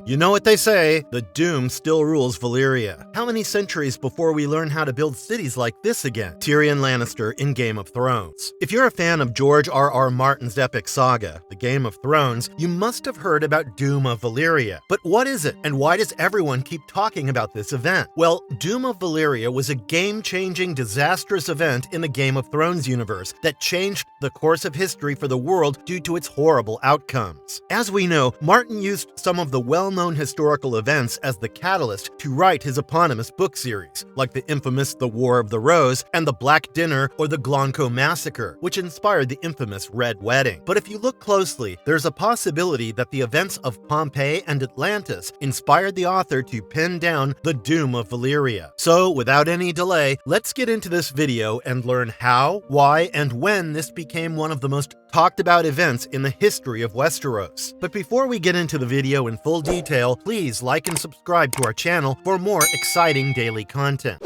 You know what they say, the Doom still rules Valyria. How many centuries before we learn how to build cities like this again? Tyrion Lannister in Game of Thrones. If you're a fan of George R.R. Martin's epic saga, The Game of Thrones, you must have heard about Doom of Valyria. But what is it, and why does everyone keep talking about this event? Well, Doom of Valyria was a game-changing, disastrous event in the Game of Thrones universe that changed the course of history for the world due to its horrible outcomes. As we know, Martin used some of the well-known historical events as the catalyst to write his eponymous book series, like the infamous The War of the Rose and the Black Dinner or the Glonko Massacre, which inspired the infamous Red Wedding. But if you look closely, there's a possibility that the events of Pompeii and Atlantis inspired the author to pen down the Doom of Valyria. So, without any delay, let's get into this video and learn how, why, and when this became one of the most talked about events in the history of Westeros. But before we get into the video in full detail, please like and subscribe to our channel for more exciting daily content.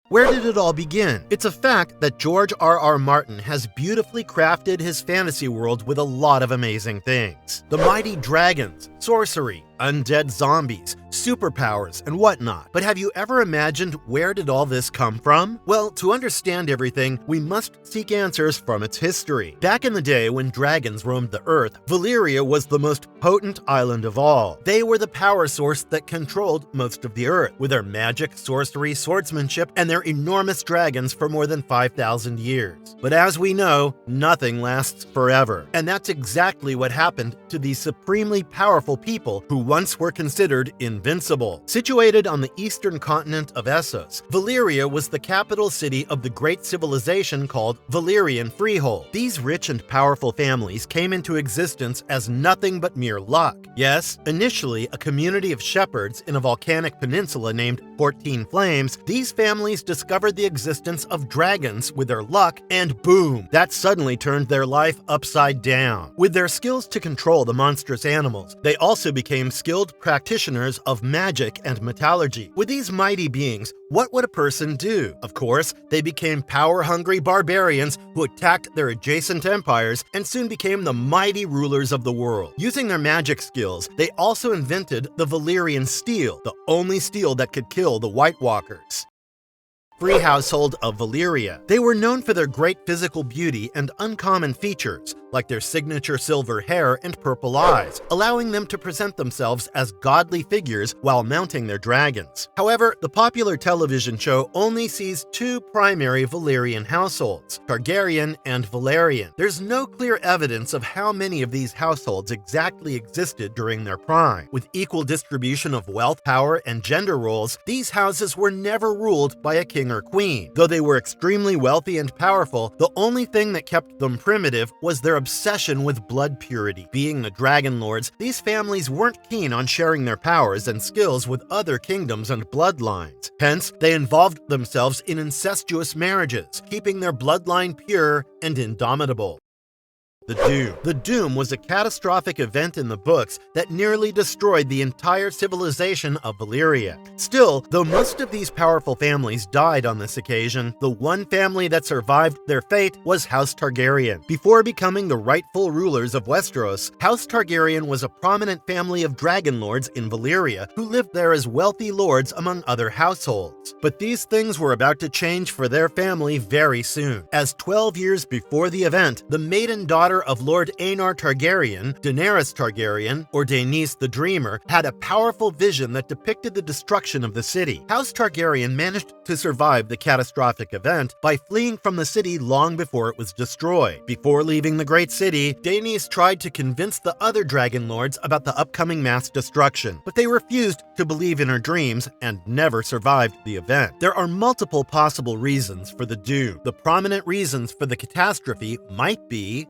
Where did it all begin? It's a fact that George R.R. Martin has beautifully crafted his fantasy world with a lot of amazing things. The mighty dragons, sorcery, undead zombies, superpowers, and whatnot. But have you ever imagined where did all this come from? Well, to understand everything, we must seek answers from its history. Back in the day when dragons roamed the earth, Valyria was the most potent island of all. They were the power source that controlled most of the earth, with their magic, sorcery, swordsmanship, and their enormous dragons for more than 5,000 years. But as we know, nothing lasts forever. And that's exactly what happened to these supremely powerful people who once were considered invincible. Situated on the eastern continent of Essos, Valyria was the capital city of the great civilization called Valyrian Freehold. These rich and powerful families came into existence as nothing but mere luck. Yes, initially a community of shepherds in a volcanic peninsula named 14 Flames, these families discovered the existence of dragons with their luck, and boom, that suddenly turned their life upside down. With their skills to control the monstrous animals, they also became skilled practitioners of magic and metallurgy. With these mighty beings, what would a person do? Of course, they became power-hungry barbarians who attacked their adjacent empires and soon became the mighty rulers of the world. Using their magic skills, they also invented the Valyrian steel, the only steel that could kill the White Walkers. Free household of Valyria. They were known for their great physical beauty and uncommon features, like their signature silver hair and purple eyes, allowing them to present themselves as godly figures while mounting their dragons. However, the popular television show only sees two primary Valyrian households, Targaryen and Valyrian. There's no clear evidence of how many of these households exactly existed during their prime. With equal distribution of wealth, power, and gender roles, these houses were never ruled by a king or queen. Though they were extremely wealthy and powerful, the only thing that kept them primitive was their obsession with blood purity. Being the Dragon Lords, these families weren't keen on sharing their powers and skills with other kingdoms and bloodlines. Hence, they involved themselves in incestuous marriages, keeping their bloodline pure and indomitable. The Doom. The Doom was a catastrophic event in the books that nearly destroyed the entire civilization of Valyria. Still, though most of these powerful families died on this occasion, the one family that survived their fate was House Targaryen. Before becoming the rightful rulers of Westeros, House Targaryen was a prominent family of dragon lords in Valyria who lived there as wealthy lords among other households. But these things were about to change for their family very soon, as 12 years before the event, the maiden daughter of Lord Aenar Targaryen, Daenerys Targaryen, or Daenys the Dreamer, had a powerful vision that depicted the destruction of the city. House Targaryen managed to survive the catastrophic event by fleeing from the city long before it was destroyed. Before leaving the great city, Daenys tried to convince the other dragon lords about the upcoming mass destruction, but they refused to believe in her dreams and never survived the event. There are multiple possible reasons for the Doom. The prominent reasons for the catastrophe might be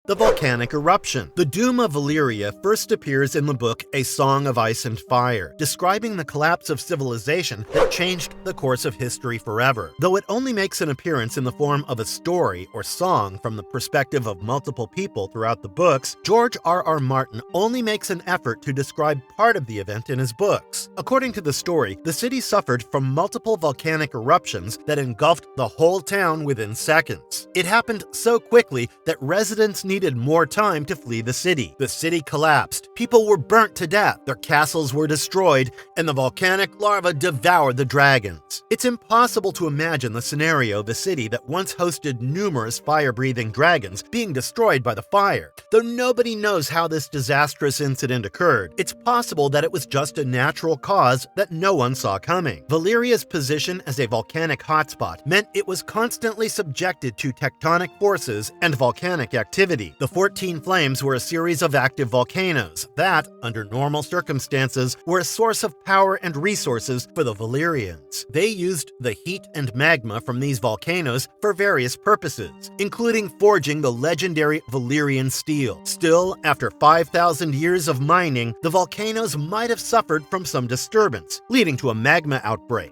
The volcanic eruption. The Doom of Valyria first appears in the book A Song of Ice and Fire, describing the collapse of civilization that changed the course of history forever. Though it only makes an appearance in the form of a story or song from the perspective of multiple people throughout the books, George R.R. Martin only makes an effort to describe part of the event in his books. According to the story, the city suffered from multiple volcanic eruptions that engulfed the whole town within seconds. It happened so quickly that residents needed more time to flee the city. The city collapsed, people were burnt to death, their castles were destroyed, and the volcanic lava devoured the dragons. It's impossible to imagine the scenario of a city that once hosted numerous fire-breathing dragons being destroyed by the fire. Though nobody knows how this disastrous incident occurred, it's possible that it was just a natural cause that no one saw coming. Valyria's position as a volcanic hotspot meant it was constantly subjected to tectonic forces and volcanic activity. The 14 Flames were a series of active volcanoes that, under normal circumstances, were a source of power and resources for the Valyrians. They used the heat and magma from these volcanoes for various purposes, including forging the legendary Valyrian steel. Still, after 5,000 years of mining, the volcanoes might have suffered from some disturbance, leading to a magma outbreak.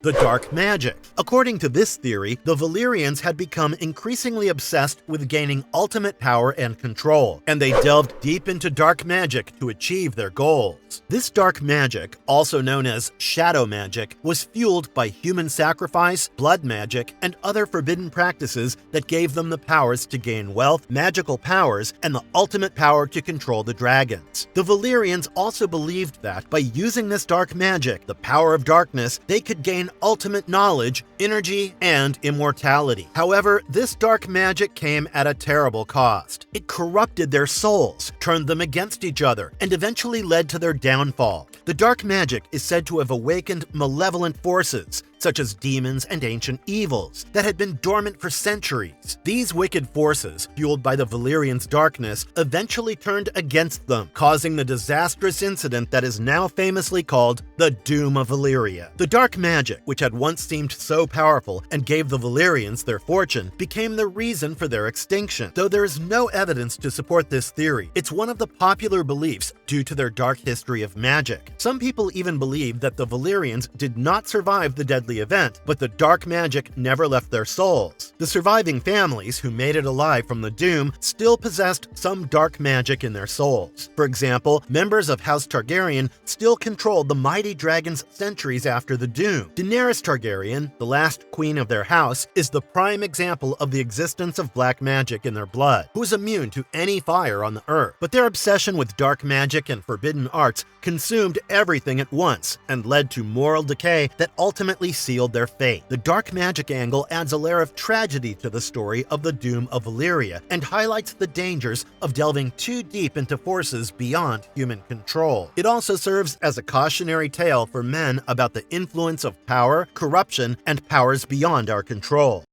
The dark magic. According to this theory, the Valyrians had become increasingly obsessed with gaining ultimate power and control, and they delved deep into dark magic to achieve their goals. This dark magic, also known as shadow magic, was fueled by human sacrifice, blood magic, and other forbidden practices that gave them the powers to gain wealth, magical powers, and the ultimate power to control the dragons. The Valyrians also believed that by using this dark magic, the power of darkness, they could gain ultimate knowledge, energy, and immortality. However, this dark magic came at a terrible cost. It corrupted their souls, turned them against each other, and eventually led to their downfall. The dark magic is said to have awakened malevolent forces, such as demons and ancient evils, that had been dormant for centuries. These wicked forces, fueled by the Valyrians' darkness, eventually turned against them, causing the disastrous incident that is now famously called the Doom of Valyria. The dark magic, which had once seemed so powerful and gave the Valyrians their fortune, became the reason for their extinction. Though there is no evidence to support this theory, it's one of the popular beliefs due to their dark history of magic. Some people even believe that the Valyrians did not survive the deadly event, but the dark magic never left their souls. The surviving families who made it alive from the Doom still possessed some dark magic in their souls. For example, members of House Targaryen still controlled the mighty dragons centuries after the Doom. Daenerys Targaryen, the last queen of their house, is the prime example of the existence of black magic in their blood, who is immune to any fire on the earth. But their obsession with dark magic and forbidden arts consumed everything at once and led to moral decay that ultimately sealed their fate. The dark magic angle adds a layer of tragedy to the story of the Doom of Valyria and highlights the dangers of delving too deep into forces beyond human control. It also serves as a cautionary tale for men about the influence of power, corruption, and powers beyond our control.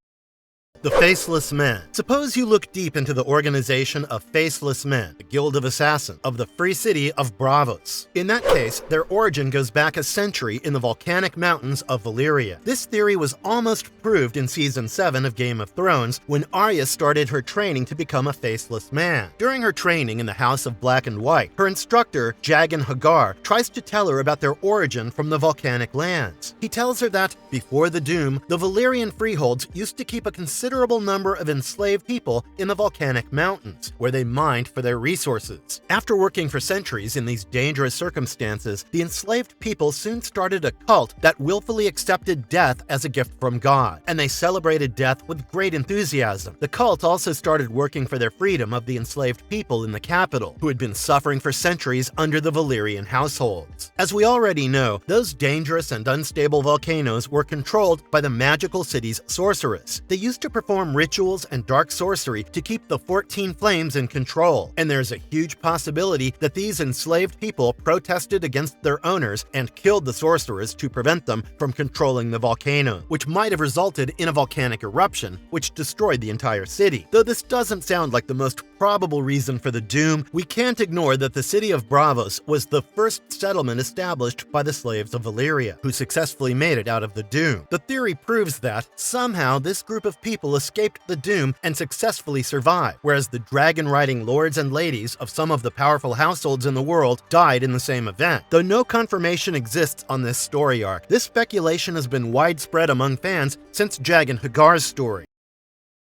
The Faceless Man. Suppose you look deep into the organization of Faceless Men, the Guild of Assassins of the free city of Braavos. In that case, their origin goes back a century in the volcanic mountains of Valyria. This theory was almost proved in Season 7 of Game of Thrones when Arya started her training to become a Faceless Man. During her training in the House of Black and White, her instructor, Jagan Hagar, tries to tell her about their origin from the volcanic lands. He tells her that, before the Doom, the Valyrian Freeholds used to keep a considerable number of enslaved people in the volcanic mountains, where they mined for their resources. After working for centuries in these dangerous circumstances, the enslaved people soon started a cult that willfully accepted death as a gift from God, and they celebrated death with great enthusiasm. The cult also started working for their freedom of the enslaved people in the capital, who had been suffering for centuries under the Valyrian households. As we already know, those dangerous and unstable volcanoes were controlled by the magical city's sorceress. They used to perform rituals and dark sorcery to keep the 14 Flames in control, and there's a huge possibility that these enslaved people protested against their owners and killed the sorcerers to prevent them from controlling the volcano, which might have resulted in a volcanic eruption which destroyed the entire city. Though this doesn't sound like the most probable reason for the Doom, we can't ignore that the city of Braavos was the first settlement established by the slaves of Valyria, who successfully made it out of the Doom. The theory proves that, somehow, this group of people escaped the Doom and successfully survived, whereas the dragon-riding lords and ladies of some of the powerful households in the world died in the same event. Though no confirmation exists on this story arc, this speculation has been widespread among fans since Jagan Hagar's story.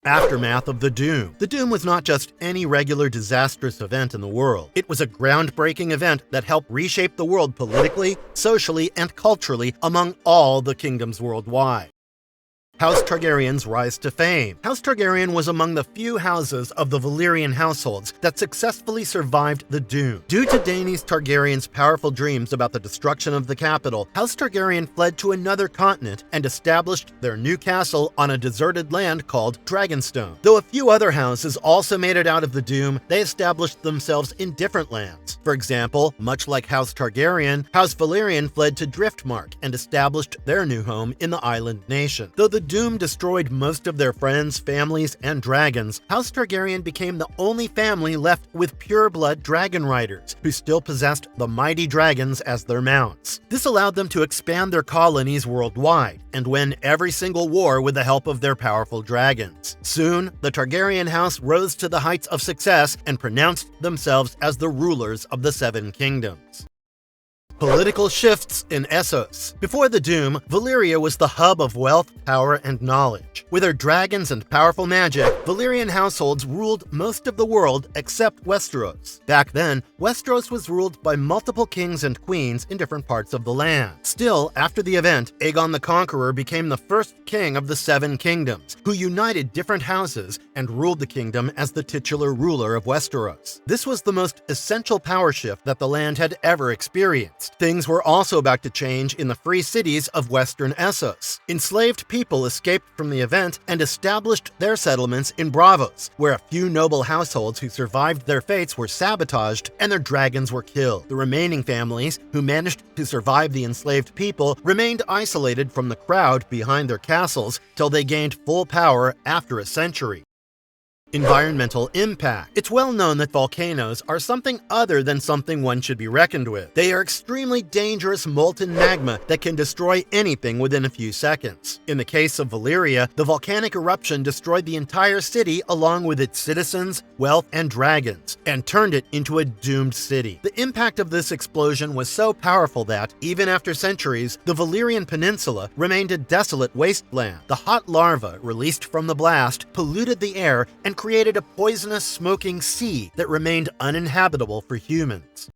Aftermath of the Doom. The Doom was not just any regular disastrous event in the world. It was a groundbreaking event that helped reshape the world politically, socially, and culturally among all the kingdoms worldwide. House Targaryen's rise to fame. House Targaryen was among the few houses of the Valyrian households that successfully survived the Doom. Due to Daenerys Targaryen's powerful dreams about the destruction of the capital, House Targaryen fled to another continent and established their new castle on a deserted land called Dragonstone. Though a few other houses also made it out of the Doom, they established themselves in different lands. For example, much like House Targaryen, House Valyrian fled to Driftmark and established their new home in the island nation. Though the Doom destroyed most of their friends, families, and dragons, House Targaryen became the only family left with pure-blood dragon riders, who still possessed the mighty dragons as their mounts. This allowed them to expand their colonies worldwide and win every single war with the help of their powerful dragons. Soon, the Targaryen house rose to the heights of success and pronounced themselves as the rulers of the Seven Kingdoms. Political shifts in Essos. Before the Doom, Valyria was the hub of wealth, power, and knowledge. With their dragons and powerful magic, Valyrian households ruled most of the world except Westeros. Back then, Westeros was ruled by multiple kings and queens in different parts of the land. Still, after the event, Aegon the Conqueror became the first king of the Seven Kingdoms, who united different houses and ruled the kingdom as the titular ruler of Westeros. This was the most essential power shift that the land had ever experienced. Things were also about to change in the free cities of western Essos. Enslaved people escaped from the event and established their settlements in Braavos, where a few noble households who survived their fates were sabotaged and their dragons were killed. The remaining families, who managed to survive the enslaved people, remained isolated from the crowd behind their castles till they gained full power after a century. Environmental impact. It's well known that volcanoes are something other than something one should be reckoned with. They are extremely dangerous molten magma that can destroy anything within a few seconds. In the case of Valyria, the volcanic eruption destroyed the entire city along with its citizens, wealth, and dragons, and turned it into a doomed city. The impact of this explosion was so powerful that, even after centuries, the Valyrian Peninsula remained a desolate wasteland. The hot lava released from the blast polluted the air and created a poisonous, smoking sea that remained uninhabitable for humans.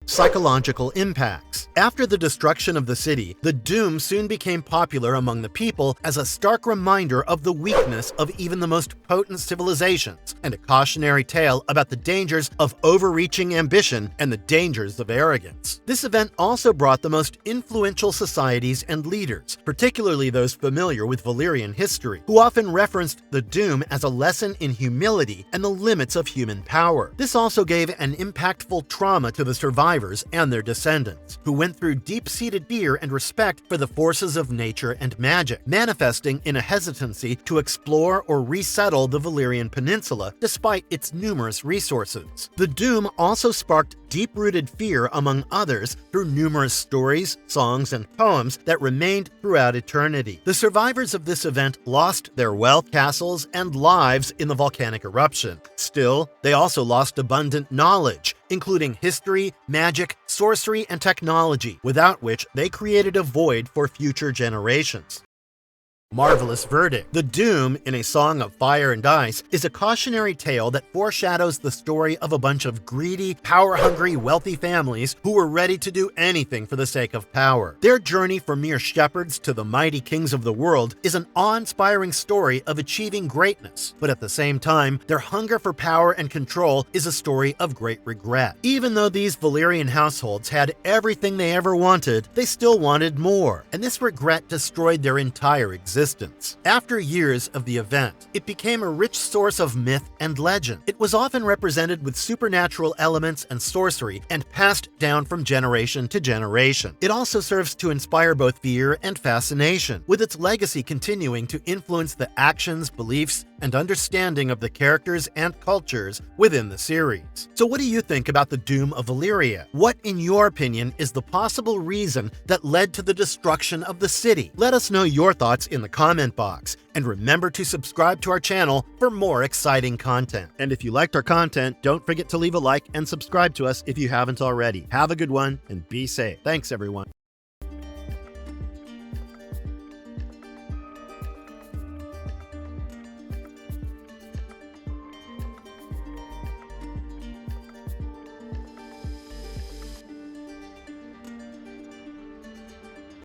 Psychological impacts. After the destruction of the city, the Doom soon became popular among the people as a stark reminder of the weakness of even the most potent civilizations, and a cautionary tale about the dangers of overreaching ambition and the dangers of arrogance. This event also brought the most influential societies and leaders, particularly those familiar with Valyrian history, who often referenced the Doom as a lesson in humility and the limits of human power. This also gave an impactful trauma to the survivors and their descendants, who went through deep-seated fear and respect for the forces of nature and magic, manifesting in a hesitancy to explore or resettle the Valyrian Peninsula despite its numerous resources. The Doom also sparked deep-rooted fear among others through numerous stories, songs, and poems that remained throughout eternity. The survivors of this event lost their wealth, castles, and lives in the volcanic eruption. Still, they also lost abundant knowledge, including history, magic, sorcery, and technology, without which they created a void for future generations. Marvelous verdict. The Doom, in A Song of Fire and Ice, is a cautionary tale that foreshadows the story of a bunch of greedy, power-hungry, wealthy families who were ready to do anything for the sake of power. Their journey from mere shepherds to the mighty kings of the world is an awe-inspiring story of achieving greatness, but at the same time, their hunger for power and control is a story of great regret. Even though these Valyrian households had everything they ever wanted, they still wanted more, and this regret destroyed their entire existence. After years of the event, it became a rich source of myth and legend. It was often represented with supernatural elements and sorcery and passed down from generation to generation. It also serves to inspire both fear and fascination, with its legacy continuing to influence the actions, beliefs, and understanding of the characters and cultures within the series. So what do you think about the Doom of Valyria? What, in your opinion, is the possible reason that led to the destruction of the city? Let us know your thoughts in the comment box, and remember to subscribe to our channel for more exciting content. And if you liked our content, don't forget to leave a like and subscribe to us if you haven't already. Have a good one and be safe. Thanks, everyone.